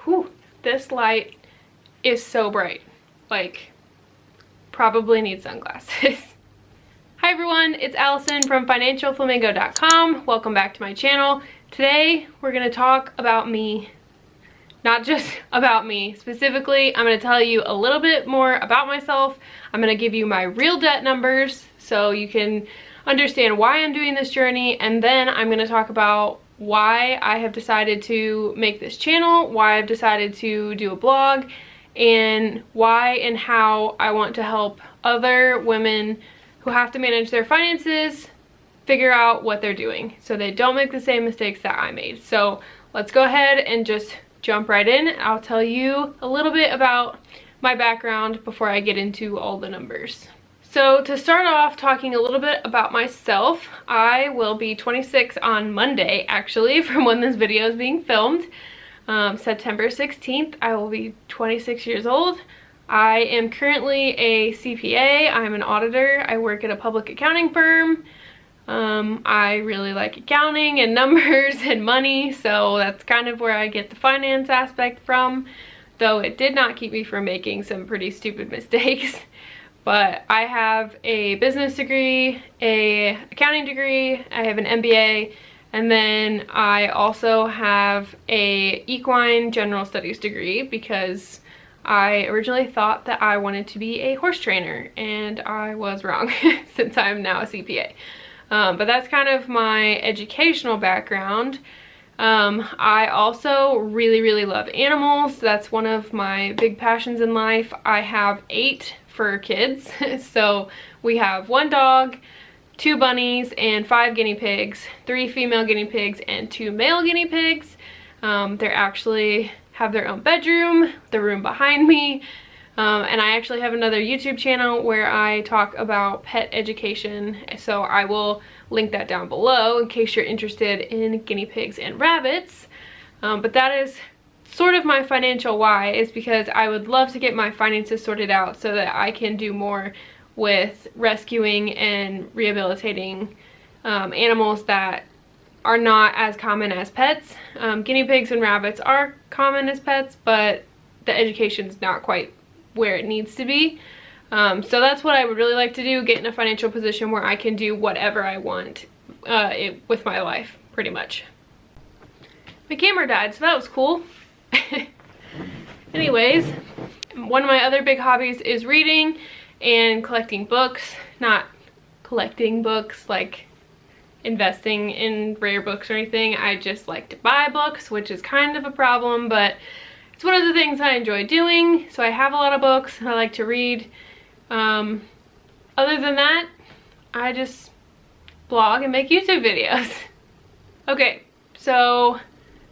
Whew, this light is so bright. Like, probably need sunglasses. Hi everyone, it's Allison from financialflamingo.com. Welcome back to my channel. Today we're going to talk about me. Not just about me. Specifically, I'm going to tell you a little bit more about myself. I'm going to give you my real debt numbers so you can understand why I'm doing this journey, and then I'm going to talk about why I have decided to make this channel, why I've decided to do a blog, and why and how I want to help other women who have to manage their finances figure out what they're doing so they don't make the same mistakes that I made. So let's go ahead and just jump right in. I'll tell you a little bit about my background before I get into all the numbers. So to start off talking a little bit about myself, I will be 26 on Monday, actually, from when this video is being filmed. September 16th, I will be 26 years old. I am currently a CPA. I'm an auditor. I work at a public accounting firm. I really like accounting and numbers and money, so that's kind of where I get the finance aspect from, though it did not keep me from making some pretty stupid mistakes. But I have a business degree, a accounting degree, I have an MBA, and then I also have a equine general studies degree because I originally thought that I wanted to be a horse trainer, and I was wrong since I'm now a CPA. But that's kind of my educational background. I also really love animals. That's one of my big passions in life. I have 8 fur kids. So we have 1 dog, 2 bunnies, and 5 guinea pigs, 3 female guinea pigs and 2 male guinea pigs. They actually have their own bedroom, the room behind me. And I actually have another YouTube channel where I talk about pet education, so I will link that down below in case you're interested in guinea pigs and rabbits. But that is sort of my financial why, is because I would love to get my finances sorted out so that I can do more with rescuing and rehabilitating animals that are not as common as pets. Guinea pigs and rabbits are common as pets, but the education's not quite where it needs to be. So that's what I would really like to do, get in a financial position where I can do whatever I want with my life, pretty much. My camera died, so that was cool. Anyways, one of my other big hobbies is reading and collecting books. Not collecting books like investing in rare books or anything. I just like to buy books, which is kind of a problem, but it's one of the things I enjoy doing. So I have a lot of books I like to read. Other than that, I just blog and make YouTube videos. Okay, so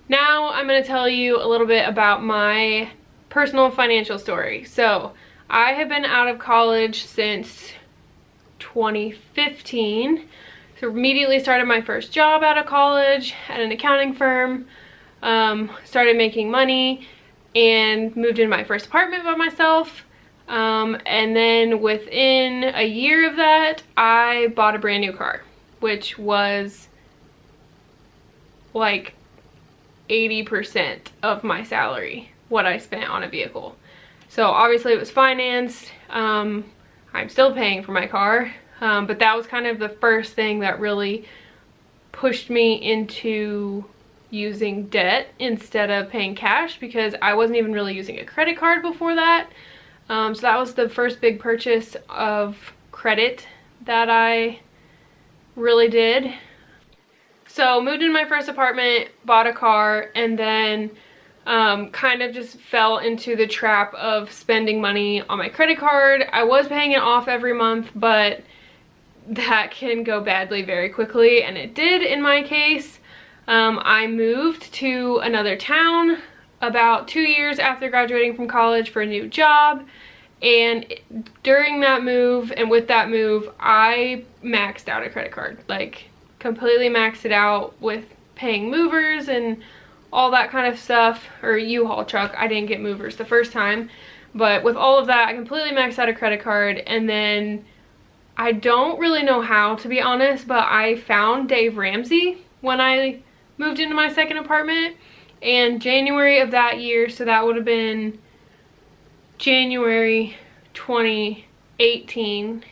now I'm going to tell you a little bit about my personal financial story. So I have been out of college since 2015. So immediately started my first job out of college at an accounting firm, started making money, and moved in my first apartment by myself. And then within a year of that, I bought a brand new car, which was like 80% of my salary, what I spent on a vehicle. So obviously it was financed. I'm still paying for my car, but that was kind of the first thing that really pushed me into using debt instead of paying cash, because I wasn't even really using a credit card before that. So that was the first big purchase of credit that I really did. So moved into my first apartment, bought a car, and then kind of just fell into the trap of spending money on my credit card. I was paying it off every month, but that can go badly very quickly, and it did in my case. I moved to another town about 2 years after graduating from college for a new job, and during that move and with that move, I maxed out a credit card, like completely maxed it out with paying movers and all that kind of stuff, or U-Haul truck. I didn't get movers the first time, but with all of that, I completely maxed out a credit card. And then I don't really know how, to be honest, but I found Dave Ramsey when I moved into my second apartment, And January of that year, so that would have been January 2018,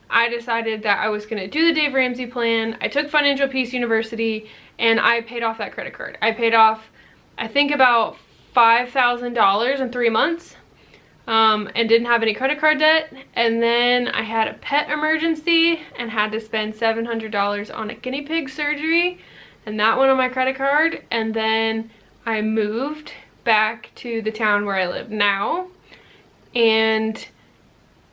I decided that I was gonna do the Dave Ramsey plan. I took Financial Peace University and I paid off that credit card. I paid off, I think, about $5,000 in 3 months, and didn't have any credit card debt. And then I had a pet emergency and had to spend $700 on a guinea pig surgery, and that went on my credit card. And then I moved back to the town where I live now, and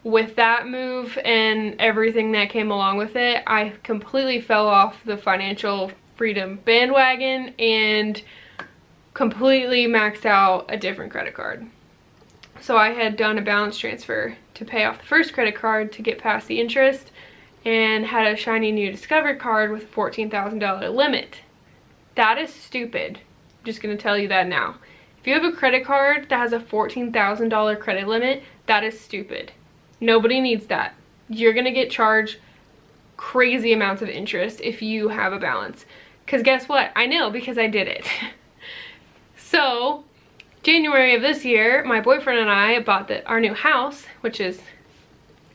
with that move and everything that came along with it, I completely fell off the financial freedom bandwagon and completely maxed out a different credit card. So I had done a balance transfer to pay off the first credit card to get past the interest, and had a shiny new Discover card with a $14,000 limit. That is stupid. I'm just gonna tell you that now. If you have a credit card that has a $14,000 credit limit, that is stupid. Nobody needs that. You're gonna get charged crazy amounts of interest if you have a balance. Because guess what? I know, because I did it. So, January of this year, my boyfriend and I bought our new house, which is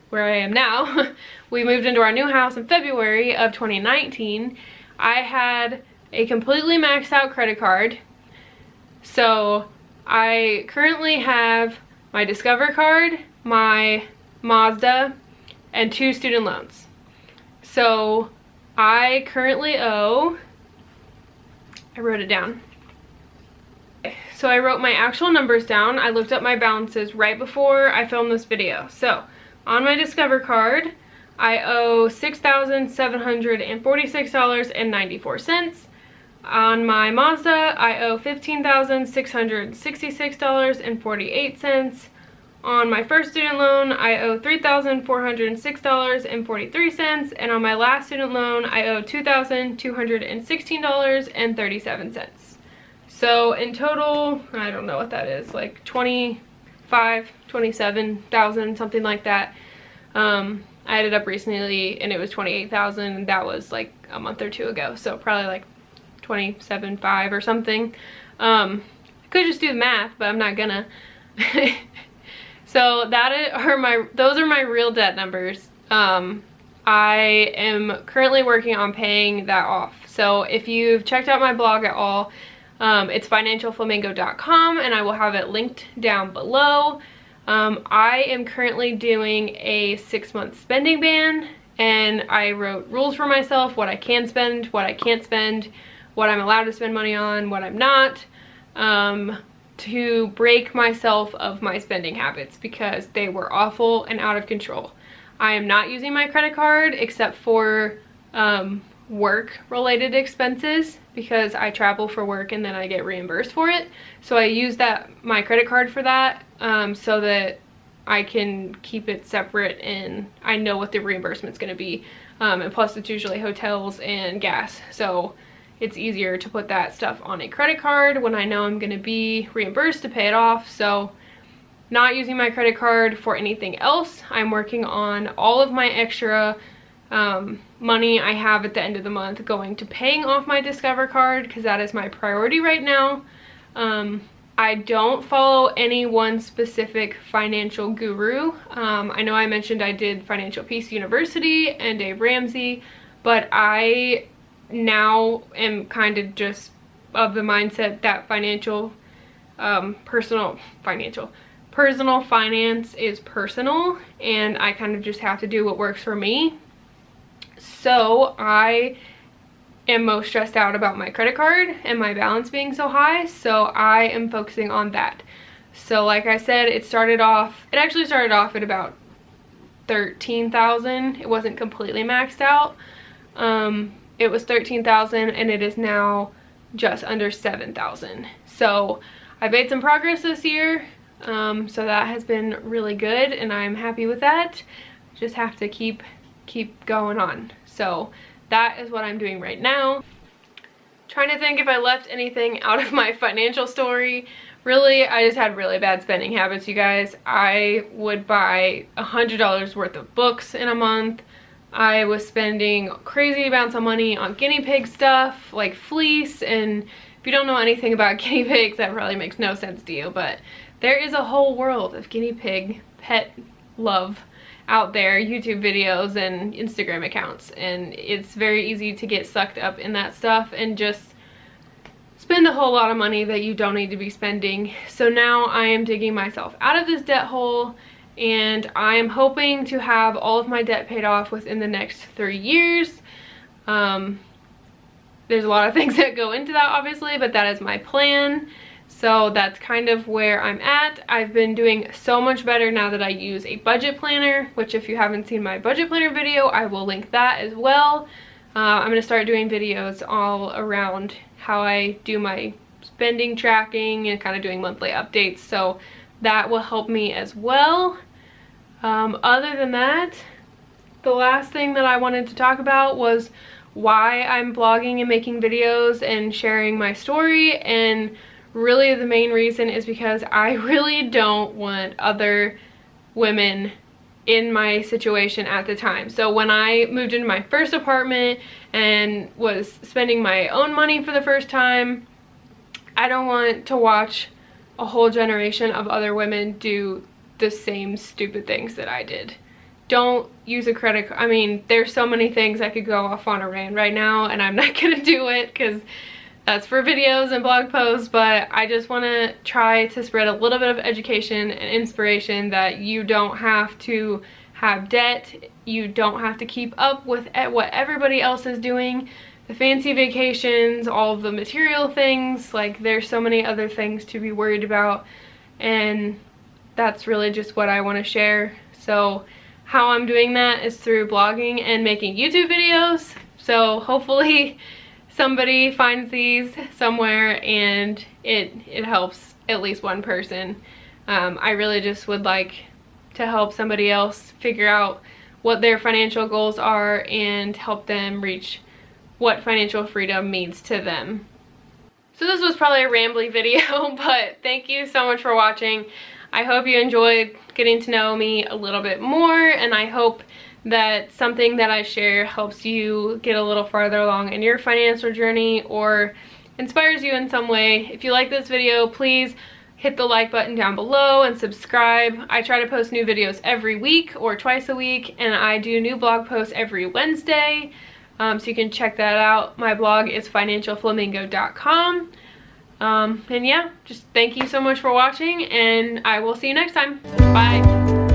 where I am now. We moved into our new house in February of 2019. I had a completely maxed out credit card. So I currently have my Discover card, my Mazda, and 2 student loans. So I currently owe, I wrote it down. So I wrote my actual numbers down. I looked up my balances right before I filmed this video. So on my Discover card, I owe $6,746.94. On my Mazda, I owe $15,666.48. On my first student loan, I owe $3,406.43. And on my last student loan, I owe $2,216.37. So in total, I don't know what that is, like 27,000, something like that. I added up recently and it was 28,000, and that was like a month or 2 ago. So probably like 27.5 or something. I could just do the math, but I'm not gonna. So those are my real debt numbers. I am currently working on paying that off. So if you've checked out my blog at all, it's financialflamingo.com, and I will have it linked down below. I am currently doing a 6-month spending ban, and I wrote rules for myself, what I can spend, what I can't spend, what I'm allowed to spend money on, what I'm not, to break myself of my spending habits because they were awful and out of control. I am not using my credit card except for work related expenses, because I travel for work and then I get reimbursed for it. So I use my credit card for that, so that I can keep it separate and I know what the reimbursement's gonna be. And plus it's usually hotels and gas. So it's easier to put that stuff on a credit card when I know I'm gonna be reimbursed to pay it off. So not using my credit card for anything else. I'm working on all of my extra money I have at the end of the month going to paying off my Discover card, because that is my priority right now. I don't follow any one specific financial guru. I know I mentioned I did Financial Peace University and Dave Ramsey, but I now am kind of just of the mindset that personal finance is personal, and I kind of just have to do what works for me. So I am most stressed out about my credit card and my balance being so high, so I am focusing on that. So like I said, it actually started off at about 13,000. It wasn't completely maxed out. It was 13,000 and it is now just under 7,000. So I've made some progress this year. So that has been really good and I'm happy with that. Just have to keep going on. So that is what I'm doing right now. Trying to think if I left anything out of my financial story. Really, I just had really bad spending habits, you guys. I would buy $100 worth of books in a month. I was spending crazy amounts of money on guinea pig stuff like fleece and you don't know anything about guinea pigs, that probably makes no sense to you, but there is a whole world of guinea pig pet love out there, YouTube videos and Instagram accounts, and it's very easy to get sucked up in that stuff and just spend a whole lot of money that you don't need to be spending. So now I am digging myself out of this debt hole, and I am hoping to have all of my debt paid off within the next 3 years. There's a lot of things that go into that, obviously, but that is my plan. So that's kind of where I'm at. I've been doing so much better now that I use a budget planner, which if you haven't seen my budget planner video, I will link that as well. I'm going to start doing videos all around how I do my spending tracking and kind of doing monthly updates. So that will help me as well. Other than that, the last thing that I wanted to talk about was why I'm blogging and making videos and sharing my story, and really the main reason is because I really don't want other women in my situation at the time. So when I moved into my first apartment and was spending my own money for the first time, I don't want to watch a whole generation of other women do the same stupid things that I did. Don't use a credit card. I mean, there's so many things I could go off on a rant right now, and I'm not gonna do it because that's for videos and blog posts, but I just want to try to spread a little bit of education and inspiration that you don't have to have debt, you don't have to keep up with what everybody else is doing, the fancy vacations, all of the material things. Like, there's so many other things to be worried about, and that's really just what I want to share. So how I'm doing that is through blogging and making YouTube videos. So hopefully somebody finds these somewhere and it helps at least one person. I really just would like to help somebody else figure out what their financial goals are and help them reach what financial freedom means to them. So this was probably a rambly video, but thank you so much for watching. I hope you enjoyed getting to know me a little bit more, and I hope that something that I share helps you get a little farther along in your financial journey or inspires you in some way. If you like this video, please hit the like button down below and subscribe. I try to post new videos every week or twice a week, and I do new blog posts every Wednesday, so you can check that out. My blog is financialflamingo.com. And yeah, just thank you so much for watching, and I will see you next time. Bye.